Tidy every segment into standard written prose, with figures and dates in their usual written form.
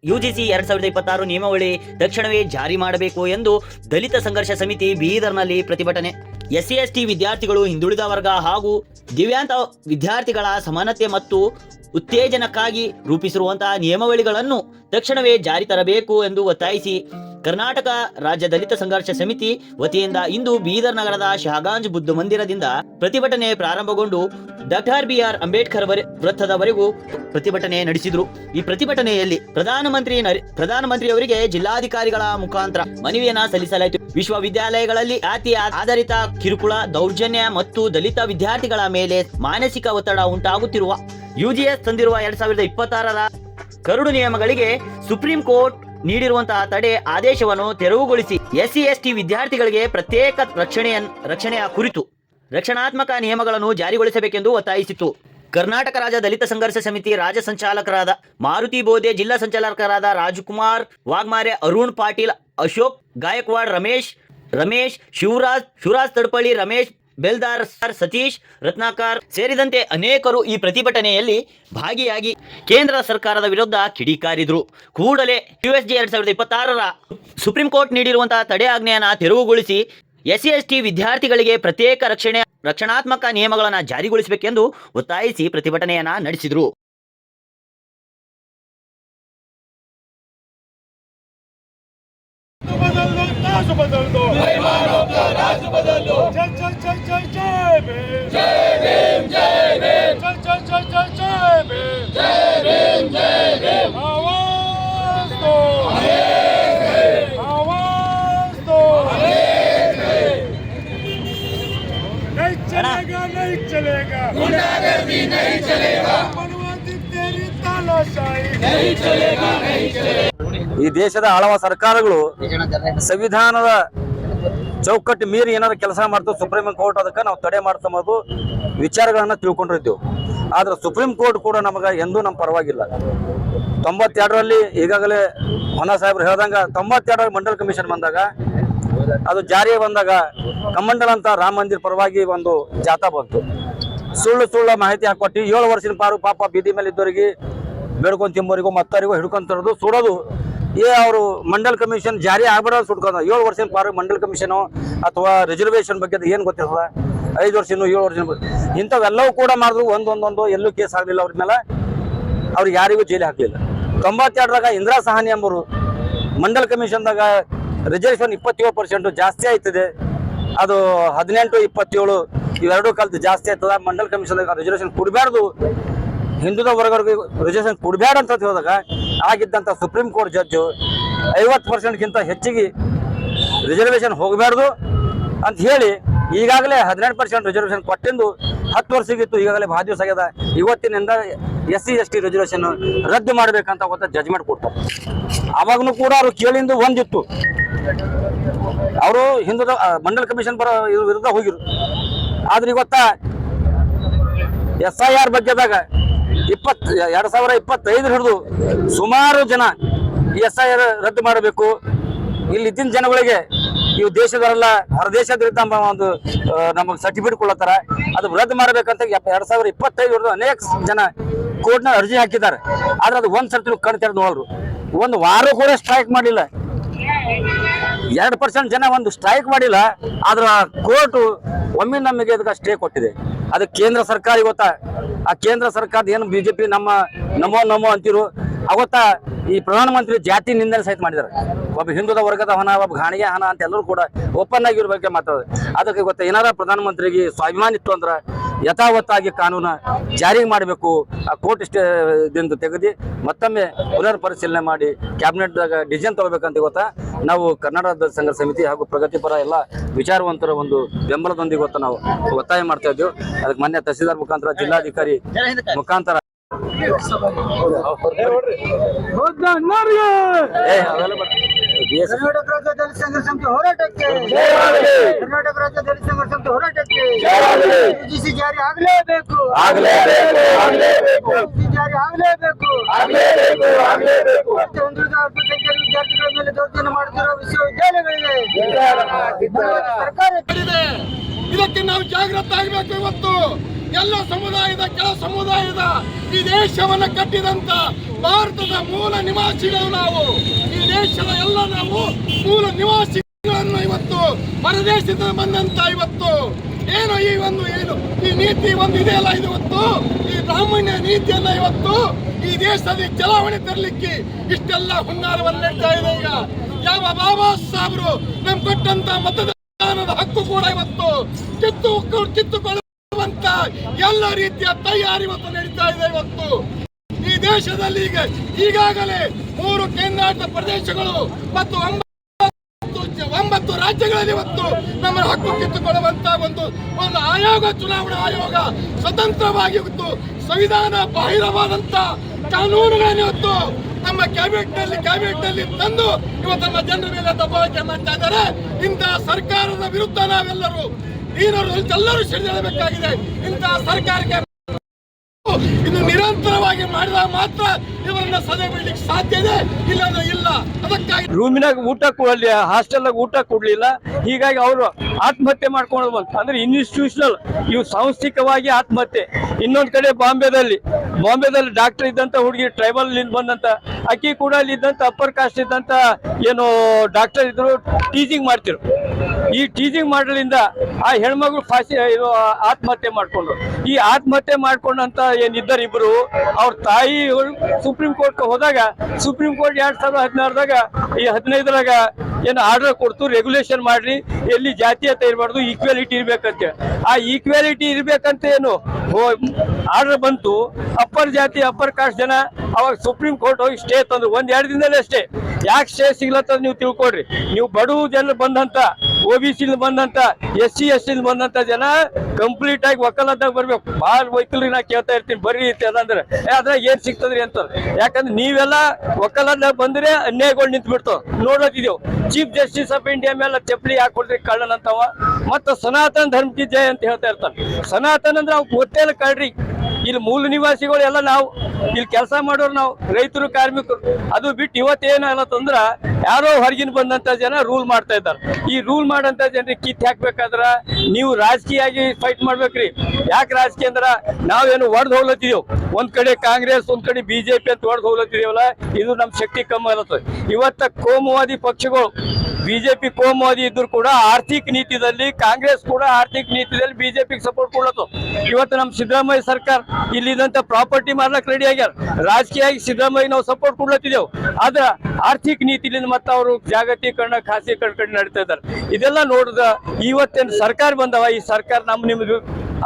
UGC 2026 ನಿಯಮಾವಳಿ ತಕ್ಷಣವೇ ಜಾರಿ ಮಾಡಬೇಕು ಎಂದು ದಲಿತ ಸಂಘರ್ಷ ಸಮಿತಿ ಬೀದರ್ನಲ್ಲಿ ಪ್ರತಿಭಟನೆ. ಎಸ್ಸಿ ಎಸ್ಟಿ ವಿದ್ಯಾರ್ಥಿಗಳು, ಹಿಂದುಳಿದ ವರ್ಗ ಹಾಗೂ ದಿವ್ಯಾಂಗ ವಿದ್ಯಾರ್ಥಿಗಳ ಸಮಾನತೆ ಮತ್ತು ಉತ್ತೇಜನಕ್ಕಾಗಿ ರೂಪಿಸಿರುವಂತಹ ನಿಯಮಾವಳಿಗಳನ್ನು ತಕ್ಷಣವೇ ಜಾರಿ ತರಬೇಕು ಎಂದು ಒತ್ತಾಯಿಸಿ ಕರ್ನಾಟಕ ರಾಜ್ಯ ದಲಿತ ಸಂಘರ್ಷ ಸಮಿತಿ ವತಿಯಿಂದ ಇಂದು ಬೀದರ್ ನಗರದ ಶಹಗಾಂಜ್ ಬುದ್ಧ ಮಂದಿರದಿಂದ ಪ್ರತಿಭಟನೆ ಪ್ರಾರಂಭಗೊಂಡು ಡಾಕ್ಟರ್ BR ಅಂಬೇಡ್ಕರ್ ವೃತ್ತದವರೆಗೂ ಪ್ರತಿಭಟನೆ ನಡೆಸಿದರು. ಈ ಪ್ರತಿಭಟನೆಯಲ್ಲಿ ಪ್ರಧಾನಮಂತ್ರಿಯವರಿಗೆ ಜಿಲ್ಲಾಧಿಕಾರಿಗಳ ಮುಖಾಂತರ ಮನವಿಯನ್ನ ಸಲ್ಲಿಸಲಾಯಿತು. ವಿಶ್ವವಿದ್ಯಾಲಯಗಳಲ್ಲಿ ಜಾತಿ ಆಧಾರಿತ ಕಿರುಕುಳ, ದೌರ್ಜನ್ಯ ಮತ್ತು ದಲಿತ ವಿದ್ಯಾರ್ಥಿಗಳ ಮೇಲೆ ಮಾನಸಿಕ ಒತ್ತಡ ಉಂಟಾಗುತ್ತಿರುವ UGS ತಂದಿರುವ 2026ರ ಕರಡು ನಿಯಮಗಳಿಗೆ ಸುಪ್ರೀಂ ಕೋರ್ಟ್ ನೀಡಿರುವಂತಹ ತಡೆ ಆದೇಶವನ್ನು ತೆರವುಗೊಳಿಸಿ SC ST ವಿದ್ಯಾರ್ಥಿಗಳಿಗೆ ಪ್ರತ್ಯೇಕ ರಕ್ಷಣೆಯ ಕುರಿತು ರಕ್ಷಣಾತ್ಮಕ ನಿಯಮಗಳನ್ನು ಜಾರಿಗೊಳಿಸಬೇಕೆಂದು ಒತ್ತಾಯಿಸಿತು. ಕರ್ನಾಟಕ ರಾಜ್ಯ ದಲಿತ ಸಂಘರ್ಷ ಸಮಿತಿ ರಾಜ್ಯ ಸಂಚಾಲಕರಾದ ಮಾರುತಿ ಬೋಧೆ, ಜಿಲ್ಲಾ ಸಂಚಾಲಕರಾದ ರಾಜಕುಮಾರ್ ವಾಗ್ಮಾರೆ, ಅರುಣ್ ಪಾಟೀಲ್, ಅಶೋಕ್ ಗಾಯಕ್ವಾಡ್, ರಮೇಶ್ ಶಿವರಾಜ್ ತಡಪಳ್ಳಿ, ರಮೇಶ್ ಬೆಲ್ದಾರ್, ಸತೀಶ್ ರತ್ನಾಕರ್ ಸೇರಿದಂತೆ ಅನೇಕರು ಈ ಪ್ರತಿಭಟನೆಯಲ್ಲಿ ಭಾಗಿಯಾಗಿ ಕೇಂದ್ರ ಸರ್ಕಾರದ ವಿರುದ್ಧ ಕಿಡಿಕಾರಿದರು. ಕೂಡಲೇ USG 2026ರ ಸುಪ್ರೀಂ ಕೋರ್ಟ್ ನೀಡಿರುವಂತಹ ತಡೆ ಆಜ್ಞೆಯನ್ನು ತೆರವುಗೊಳಿಸಿ SC ST ವಿದ್ಯಾರ್ಥಿಗಳಿಗೆ ಪ್ರತ್ಯೇಕ ರಕ್ಷಣಾತ್ಮಕ ನಿಯಮಗಳನ್ನು ಜಾರಿಗೊಳಿಸಬೇಕೆಂದು ಒತ್ತಾಯಿಸಿ ಪ್ರತಿಭಟನೆಯನ್ನ ನಡೆಸಿದರು. नहीं चलेगा, गुंडागर्दी नहीं चलेगा, मनवादी तेरी तानाशाही नहीं चलेगा, नहीं चलेगा. ಈ ದೇಶದ ಆಳವ ಸರ್ಕಾರಗಳು ಸಂವಿಧಾನದ ಚೌಕಟ್ಟು ಮೀರಿ ಏನಾದ್ರು ಕೆಲಸ ಮಾಡ್ತು ಸುಪ್ರೀಂ ಕೋರ್ಟ್ ಅದಕ್ಕೆ ನಾವು ತಡೆ ಮಾಡ್ತಂಬುದು ವಿಚಾರಗಳನ್ನ ತಿಳ್ಕೊಂಡಿರ್ತೀವಿ. ಆದ್ರೆ ಸುಪ್ರೀಂ ಕೋರ್ಟ್ ಕೂಡ ನಮಗೆ ಎಂದೂ ನಮ್ಮ ಪರವಾಗಿಲ್ಲ. 92ರಲ್ಲಿ ಈಗಾಗಲೇ ಹೊನ್ನ ಸಾಹೇಬ್ರು ಹೇಳ್ದಂಗ 92ರಲ್ಲಿ ಮಂಡಲ್ ಕಮಿಷನ್ ಬಂದಾಗ ಅದು ಜಾರಿಗೆ ಬಂದಾಗ ಕಮಂಡಲ್ ಅಂತ ರಾಮ ಮಂದಿರ ಪರವಾಗಿ ಒಂದು ಜಾಥಾ ಬಂತು. ಸುಳ್ಳು ಮಾಹಿತಿ ಹಾಕೊಟ್ಟು 7 ವರ್ಷದ ಪಾಪ ಬೀದಿ ಮೇಲೆ ಇದ್ದವರಿಗೆ ಬೇಡ್ಕೊಂಡ್ ತಿಂಬೋರಿಗೂ ಮತ್ತವರಿಗೂ ಹಿಡ್ಕೊಂತರೋದು ಸುಡೋದು. ಅವರು ಮಂಡಲ್ ಕಮಿಷನ್ ಜಾರಿ ಆಗ್ಬಿಡೋದು ಸುಡ್ಕೊಂಡು 7 ವರ್ಷದ ಪಾರು ಮಂಡಲ್ ಕಮಿಷನ್ ಅಥವಾ ರಿಸರ್ವೇಷನ್ ಬಗ್ಗೆ ಏನು ಗೊತ್ತಿರ್ತದ, 5 ವರ್ಷ 7 ವರ್ಷ ಇಂಥವೆಲ್ಲವೂ ಕೂಡ ಮಾಡಿದ್ರು. ಒಂದೊಂದೊಂದು ಎಲ್ಲೂ ಕೇಸ್ ಆಗಲಿಲ್ಲ ಅವ್ರ ಮೇಲೆ, ಅವ್ರಿಗೆ ಯಾರಿಗೂ ಜೈಲಿ ಹಾಕಲಿಲ್ಲ. 92ರಾಗ ಇಂದಿರಾ ಸಹಾನಿ ಎಂಬರು ಮಂಡಲ್ ಕಮಿಷನ್ದಾಗ ರಿಸರ್ವೇಷನ್ 27% ಜಾಸ್ತಿ ಆಯ್ತದೆ, ಅದು 18, 27 ಇವೆರಡೂ ಕಲ್ತು ಜಾಸ್ತಿ ಆಯ್ತದ. ಮಂಡಲ್ ಕಮಿಷನ್ ರಿಸರ್ವೇಷನ್ ಕೊಡಬಾರ್ದು, ಹಿಂದುಳಿದ ವರ್ಗರಿಗೆ ರಿಸರ್ವೇಷನ್ ಕೊಡಬೇಡ ಅಂತ ಹೇಳಿದಾಗ ಆಗಿದ್ದಂಥ ಸುಪ್ರೀಂ ಕೋರ್ಟ್ ಜಡ್ಜು 50%ಗಿಂತ ಹೆಚ್ಚಿಗೆ ರಿಸರ್ವೇಷನ್ ಹೋಗಬಾರ್ದು ಅಂತ ಹೇಳಿ ಈಗಾಗಲೇ 18% ರಿಸರ್ವೇಷನ್ ಕೊಟ್ಟಿದ್ದು 10 ವರ್ಷಗಿತ್ತು. ಈಗಾಗಲೇ ಭಾಳ ದಿವಸ ಆಗ್ಯದ. ಇವತ್ತಿನಿಂದ SC ST ರಿಸರ್ವೇಷನ್ ರದ್ದು ಮಾಡಬೇಕಂತ ಗೊತ್ತ ಜಡ್ಜ್ಮೆಂಟ್ ಕೊಡ್ತಾರೆ. ಅವಾಗೂ ಕೂಡ ಅವರು ಕೇಳಿಂದು ಒಂದಿತ್ತು, ಅವರು ಹಿಂದುಳಿದ ಮಂಡಲ್ ಕಮಿಷನ್ ವಿರುದ್ಧ ಹೋಗಿರು. ಆದ್ರೆ ಇವತ್ತ SIR ಬಗ್ಗೆದಾಗ 2025 ಹಿಡಿದು ಸುಮಾರು ಜನ SIR ರದ್ದು ಮಾಡಬೇಕು, ಇಲ್ಲಿದ್ದಿನ ಜನಗಳಿಗೆ ಇವು ದೇಶದವರೆಲ್ಲ ಹೊರದೇಶದಿಂದ ಒಂದು ನಮಗೆ ಸರ್ಟಿಫಿಕೇಟ್ ಕೊಡ್ಲತ್ತಾರ, ಅದು ರದ್ದು ಮಾಡಬೇಕಂತ 2025 ಹಿಡಿದು ಅನೇಕ ಜನ ಕೋರ್ಟ್ನ ಅರ್ಜಿ ಹಾಕಿದ್ದಾರೆ. ಆದ್ರೆ ಅದು ಒಂದ್ ಸರ್ತಿ ಕಣ್ ತೆರೆದು ನೋಡ್ರು. ಒಂದು ವಾರ ಕೂಡ ಸ್ಟ್ರೈಕ್ ಮಾಡಲಿಲ್ಲ. 2% ಜನ ಒಂದು ಸ್ಟ್ರೈಕ್ ಮಾಡಿಲ್ಲ. ಆದ್ರ ಕೋರ್ಟ್ ಒಮ್ಮೆ ನಮಗೆ ಅದಕ್ಕೆ ಸ್ಟೇ ಕೊಟ್ಟಿದೆ. ಅದು ಕೇಂದ್ರ ಸರ್ಕಾರ ಇವತ್ತ ಆ ಕೇಂದ್ರ ಸರ್ಕಾರದ ಏನು BJP ನಮೋ ಅಂತಿರು ಅವತ್ತ ಈ ಪ್ರಧಾನಮಂತ್ರಿ ಜಾತಿ ನಿಂದನೆ ಸಹಿತ ಮಾಡಿದ್ದಾರೆ. ಒಬ್ಬ ಹಿಂದುಳಿದ ವರ್ಗದ ಹಣ, ಒಬ್ಬ ಗಾಣಿಗೆ ಹಣ ಅಂತ ಎಲ್ಲರೂ ಕೂಡ ಓಪನ್ ಆಗಿ ಇವ್ರ ಬಗ್ಗೆ ಮಾತಾಡೋದು. ಅದಕ್ಕೆ ಗೊತ್ತ ಏನಾರ ಪ್ರಧಾನಮಂತ್ರಿಗೆ ಸ್ವಾಭಿಮಾನ ಇತ್ತು ಅಂದ್ರೆ ಯಥಾವತ್ತಾಗಿ ಕಾನೂನು ಜಾರಿ ಮಾಡಬೇಕು. ಆ ಕೋರ್ಟ್ ದಿಂದ ತೆಗೆದು ಮತ್ತೊಮ್ಮೆ ಪುನರ್ ಪರಿಶೀಲನೆ ಮಾಡಿ ಕ್ಯಾಬಿನೆಟ್ದಾಗ ಡಿಸಿಷನ್ ತಗೋಬೇಕಂತ ಗೊತ್ತಾ ನಾವು ಕರ್ನಾಟಕ ಸಂಘರ್ಷ ಸಮಿತಿ ಹಾಗೂ ಪ್ರಗತಿಪರ ಎಲ್ಲ ವಿಚಾರವಂತರ ಒಂದು ಬೆಂಬಲದೊಂದಿಗೆ ಗೊತ್ತಾ ನಾವು ಒತ್ತಾಯ ಮಾಡ್ತಾ ಇದ್ದೀವಿ. ಅದಕ್ಕೆ ಮೊನ್ನೆ ತಹಸೀಲ್ದಾರ್ ಮುಖಾಂತರ, ಜಿಲ್ಲಾಧಿಕಾರಿ ಮುಖಾಂತರ ಕರ್ನಾಟಕ ರಾಜ್ಯ ದಲಿತ ಸಂಘರ್ಷ ಸಮಿತಿ ಹೋರಾಟಕ್ಕೆ, ಕರ್ನಾಟಕ ರಾಜ್ಯ ದಲಿತ ಸಂಘರ್ಷ ಸಮಿತಿ ಹೋರಾಟಕ್ಕೆ UGC ಜಾರಿ ಆಗಲೇಬೇಕು, ಜಾರಿ ಆಗಲೇಬೇಕು. ಹಿಂದುಳಿದ ಅಲ್ಪಸಂಖ್ಯಾತ ವಿದ್ಯಾರ್ಥಿಗಳ ಮೇಲೆ ದೌರ್ಜನ್ಯ ಮಾಡುತ್ತಿರುವ ವಿಶ್ವವಿದ್ಯಾಲಯಗಳಿಗೆ ಸರ್ಕಾರ ಇದಕ್ಕೆ ನಾವು ಜಾಗೃತ ಆಗಬೇಕು. ಇವತ್ತು ಎಲ್ಲ ಸಮುದಾಯದ ಕೆಲ ಸಮುದಾಯದ ಈ ದೇಶವನ್ನ ಕಟ್ಟಿದಂತ ಭಾರತದ ಮೂಲ ನಿವಾಸಿಗಳು ನಾವು. ಈ ದೇಶದ ಎಲ್ಲ ನಾವು ಮೂಲ ನಿವಾಸಿಗಳನ್ನು ಇವತ್ತು ಹೊರದೇಶದಿಂದ ಬಂದಂತ ಇವತ್ತು ಏನು ಈ ನೀತಿ ಇದೆಯಲ್ಲ, ಇವತ್ತು ಈ ಬ್ರಾಹ್ಮಣ್ಯ ನೀತಿಯನ್ನ ಇವತ್ತು ಈ ದೇಶದಲ್ಲಿ ಚಲಾವಣೆ ತರಲಿಕ್ಕೆ ಇಷ್ಟೆಲ್ಲ ಹುನ್ನಾರವನ್ನು ನೀಡ್ತಾ ಇದೆ. ಈಗ ಯಾವ ಬಾಬಾ ಸಾಹೇಬರು ನಮ್ ಕೊಟ್ಟಂತ ಮತದಾನದ ಹಕ್ಕು ಕೂಡ ಇವತ್ತು ಕಿತ್ತುಕೊಳ್ಳುವಂತ ಎಲ್ಲ ರೀತಿಯ ತಯಾರಿ ಇವತ್ತು ನಡೀತಾ ಇದೆ. ಇವತ್ತು ಈ ದೇಶದಲ್ಲಿ ಈಗಾಗಲೇ 3 ಕೇಂದ್ರಾಡಳಿತ ಪ್ರದೇಶಗಳು ಮತ್ತು 9 ರಾಜ್ಯಗಳಲ್ಲಿ ಇವತ್ತು ನಮ್ಮ ಹಕ್ಕು ಕಿತ್ತುಕೊಳ್ಳುವಂತ ಒಂದು ಆಯೋಗ, ಚುನಾವಣಾ ಆಯೋಗ ಸ್ವತಂತ್ರವಾಗಿ ಇವತ್ತು ಸಂವಿಧಾನ ಬಾಹಿರವಾದಂತ ಕಾನೂನುಗಳನ್ನು ಇವತ್ತು ನಮ್ಮ ಕ್ಯಾಬಿನೆಟ್ ನಲ್ಲಿ ತಂದು ಇವತ್ತು ನಮ್ಮ ಜನರ ಮೇಲೆ ದಬ್ಬಾಳಿಕೆ ಮಾಡ್ತಾ ಇದ್ದಾರೆ. ಇಂತಹ ಸರ್ಕಾರದ ವಿರುದ್ಧ ನಾವೆಲ್ಲರೂ ಎಲ್ಲರೂ ಸಿಡಿದೇಳಬೇಕಾಗಿದೆ. ಇಂತಹ ಸರ್ಕಾರಕ್ಕೆ ಇದು ನಿರಂತರವಾಗಿ ಮಾಡಿದಾಗ ಮಾತ್ರ ಇವರನ್ನ ಸದೆ ಬಿಡ್ಲಿಕ್ಕೆ ಸಾಧ್ಯ ಇದೆ, ಇಲ್ಲಾಂದ್ರೆ ಇಲ್ಲ. ಅದಕ್ಕಾಗಿ ರೂಮಿನಾಗ ಊಟ ಕೊಡಲಿ, ಹಾಸ್ಟೆಲ್ನಾಗ ಊಟ ಕೊಡ್ಲಿಲ್ಲ, ಹೀಗಾಗಿ ಅವರು ಆತ್ಮಹತ್ಯೆ ಮಾಡ್ಕೊಂಡು ಬಂತು. ಅಂದ್ರೆ ಇನ್ಸ್ಟಿಟ್ಯೂಷನಲ್, ಇವು ಸಾಂಸ್ಥಿಕವಾಗಿ ಆತ್ಮಹತ್ಯೆ. ಇನ್ನೊಂದ್ ಕಡೆ ಬಾಂಬೆದಲ್ಲಿ ಡಾಕ್ಟರ್ ಇದ್ದಂತ ಹುಡುಗಿ ಟ್ರೈಬಲ್ ಬಂದಂತ ಅಕ್ಕಿ ಕೂಡ ಅಲ್ಲಿ ಇದ್ದಂತ ಅಪ್ಪರ್ ಕಾಸ್ಟ್ ಇದ್ದಂತ ಏನು ಡಾಕ್ಟರ್ ಇದ್ರು, ಟೀಚಿಂಗ್ ಮಾಡ್ತಿರು. ಈ ಟೀಚಿಂಗ್ ಮಾಡಲಿಂದ ಆ ಹೆಣ್ಮಗಳು ಆತ್ಮಹತ್ಯೆ ಮಾಡ್ಕೊಂಡ್ರು. ಈ ಆತ್ಮಹತ್ಯೆ ಮಾಡ್ಕೊಂಡಂತ ಏನಿದ್ದಾರೆ ಇಬ್ರು, ಅವ್ರ ತಾಯಿ ಸುಪ್ರೀಂ ಕೋರ್ಟ್ ಹೋದಾಗ ಸುಪ್ರೀಂ ಕೋರ್ಟ್ 2016ದಾಗ ಈ 15ರಾಗ ಏನು ಆರ್ಡರ್ ಕೊಡ್ತು, ರೆಗ್ಯುಲೇಷನ್ ಮಾಡ್ರಿ, ಎಲ್ಲಿ ಜಾತೀಯತೆ ಇರಬಾರ್ದು, ಈಕ್ವಾಲಿಟಿ ಇರ್ಬೇಕಂತ. ಆ ಈಕ್ವಾಲಿಟಿ ಇರ್ಬೇಕಂತ ಏನು ಆರ್ಡರ್ ಬಂತು. ಅಪ್ಪರ್ ಜಾತಿ ಅಪ್ಪರ್ ಕಾಸ್ಟ್ ಜನ ಅವಾಗ ಸುಪ್ರೀಂ ಕೋರ್ಟ್ ಹೋಗಿ ಸ್ಟೇ ತಂದ್ರು. 1-2 ದಿನದಲ್ಲೇ ಅಷ್ಟೇ. ಯಾಕೆ ಸ್ಟೇ ಸಿಗ್ಲತ್ತದ ನೀವು ತಿಳ್ಕೊಡ್ರಿ. ನೀವು ಬಡವ ಜನರು ಬಂದಂತ, OBC ಬಂದಂತ, SC ST ಬಂದಂತ ಜನ ಕಂಪ್ಲೀಟ್ ಆಗಿ ಒಕ್ಕಲದಾಗ ಬರ್ಬೇಕು. ಭಾಳ ವೈಕಲ್ರಿ ನಾ ಕೇಳ್ತಾ ಇರ್ತೀನಿ, ಬರ್ರಿ ಅಂತಂದ್ರೆ ಅದ್ರಾಗ ಏನ್ ಸಿಗ್ತದ್ರಿ ಅಂತ. ಯಾಕಂದ್ರೆ ನೀವೆಲ್ಲ ಒಕ್ಕಲದಾಗ ಬಂದ್ರೆ ಅನ್ಯಾಯಗಳು ನಿಂತು ಬಿಡ್ತಾವ ನೋಡೋದಿದ್ದೇವು. ಚೀಫ್ ಜಸ್ಟಿಸ್ ಆಫ್ ಇಂಡಿಯಾ ಮೇಲೆ ಚಪ್ಪಲಿ ಹಾಕೊಳ್ರಿ ಕಳ್ಳನ್ ಅಂತವ. ಮತ್ತ ಸನಾತನ ಧರ್ಮ ಕಿ ಜಯ ಅಂತ ಹೇಳ್ತಾ ಇರ್ತಾನೆ. ಸನಾತನ ಅಂದ್ರೆ ಅವ್ರು ಗೊತ್ತೇ ಇಲ್ಲ ಕಳ್ರಿ. ಇಲ್ಲಿ ಮೂಲ ನಿವಾಸಿಗಳು ಎಲ್ಲ ನಾವು, ಇಲ್ಲಿ ಕೆಲಸ ಮಾಡೋರು ನಾವು, ರೈತರು, ಕಾರ್ಮಿಕರು. ಅದು ಬಿಟ್ಟು ಇವತ್ತೇನಂದ್ರ ಯಾರೋ ಹೊರಗಿನ ಬಂದಂತ ಜನ ರೂಲ್ ಮಾಡ್ತಾ ಇದ್ದಾರೆ. ಈ ರೂಲ್ ಮಾಡಂತ ಜನರಿಗೆ ಕಿತ್ ಹಾಕ್ಬೇಕಾದ್ರ ನೀವು ರಾಜಕೀಯಾಗಿ ಫೈಟ್ ಮಾಡ್ಬೇಕ್ರಿ. ಯಾಕೆ ರಾಜಕೀಯ ಅಂದ್ರ ನಾವೇನು ಒಡೆದು ಹೋಗ್ಲತ್ತಿದೇವು. ಒಂದ್ ಕಡೆ ಕಾಂಗ್ರೆಸ್, ಒಂದ್ ಕಡೆ BJP ಅಂತ ಒಡೆದು ಹೋಗ್ಲತ್ತಿದೇವಲ್ಲ, ಇದು ನಮ್ ಶಕ್ತಿ ಕಮ್ಮಿ ಆಗತ್ತೆ. ಇವತ್ತ ಕೋಮುವಾದಿ ಪಕ್ಷಗಳು, BJP ಕೋಮುವಾದಿ ಇದ್ರು ಕೂಡ ಆರ್ಥಿಕ ನೀತಿಯಲ್ಲಿ, ಕಾಂಗ್ರೆಸ್ ಕೂಡ ಆರ್ಥಿಕ ನೀತಿಯಲ್ಲಿ BJP ಸಪೋರ್ಟ್ ಕೊಡತ್ತು. ಇವತ್ತು ನಮ್ ಸಿದ್ದರಾಮಯ್ಯ ಸರ್ಕಾರ ಇಲ್ಲಿದಂತ ಪ್ರಾಪರ್ಟಿ ಮಾಡ್ಲಕ್ ರೆಡಿ ಆಗ್ಯಾರ. ರಾಜಕೀಯವಾಗಿ ಸಿದ್ದರಾಮಯ್ಯ ನಾವು ಸಪೋರ್ಟ್ ಕೊಡ್ಲತ್ತಿದ್ದೇವು. ಆದ್ರ ಆರ್ಥಿಕ ನೀತಿಲಿಂದ ಮತ್ತೆ ಅವರು ಜಾಗತೀಕರಣ, ಖಾಸಗೀಕರಣ ನಡೀತಾ ಇದ್ದಾರೆ. ಇದೆಲ್ಲ ನೋಡಿದ ಇವತ್ತೇನು ಸರ್ಕಾರ ಬಂದವ, ಈ ಸರ್ಕಾರ ನಿಮ್ದು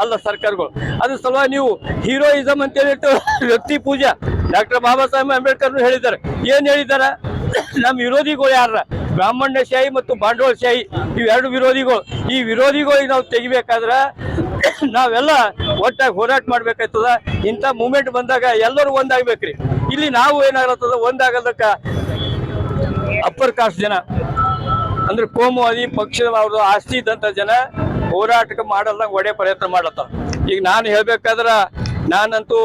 ಅಲ್ಲ ಸರ್ಕಾರಗಳು. ಅದ್ರ ಸಲುವಾಗಿ ನೀವು ಹೀರೋಯಿಸಮ್ ಅಂತ ಹೇಳಿಟ್ಟು ವ್ಯಕ್ತಿ ಪೂಜಾ ಡಾಕ್ಟರ್ ಬಾಬಾ ಸಾಹೇಬ್ ಅಂಬೇಡ್ಕರ್ ಹೇಳಿದ್ದಾರೆ. ಏನ್ ಹೇಳಿದಾರ? ನಮ್ಮ ವಿರೋಧಿಗಳು ಯಾರ? ಬ್ರಾಹ್ಮಣ್ಯಶಾಹಿ ಮತ್ತು ಬಂಡವಾಳಶಾಹಿ, ಇವೆರಡು ವಿರೋಧಿಗಳು. ಈ ವಿರೋಧಿಗಳಿಗೆ ನಾವು ತೆಗಿಬೇಕಾದ್ರ ನಾವೆಲ್ಲ ಒಟ್ಟಾಗಿ ಹೋರಾಟ ಮಾಡ್ಬೇಕಾಗ್ತದ. ಇಂಥ ಮೂಮೆಂಟ್ ಬಂದಾಗ ಎಲ್ಲರೂ ಒಂದಾಗ್ಬೇಕ್ರಿ. ಇಲ್ಲಿ ನಾವು ಏನಾಗತ್ತದ, ಒಂದಾಗದಕ್ಕ ಅಪ್ಪರ್ ಕಾಸ್ಟ್ ಜನ ಅಂದ್ರೆ ಕೋಮುವಾದಿ ಪಕ್ಷದ ಅವ್ರದ್ದು ಆಸ್ತಿ ಇದ್ದಂತ ಜನ ಹೋರಾಟಕ್ಕೆ ಮಾಡಲ್ಲ, ಒಡೆ ಪ್ರಯತ್ನ ಮಾಡತ್ತ. ಈಗ ನಾನು ಹೇಳ್ಬೇಕಾದ್ರ ನಾನಂತೂ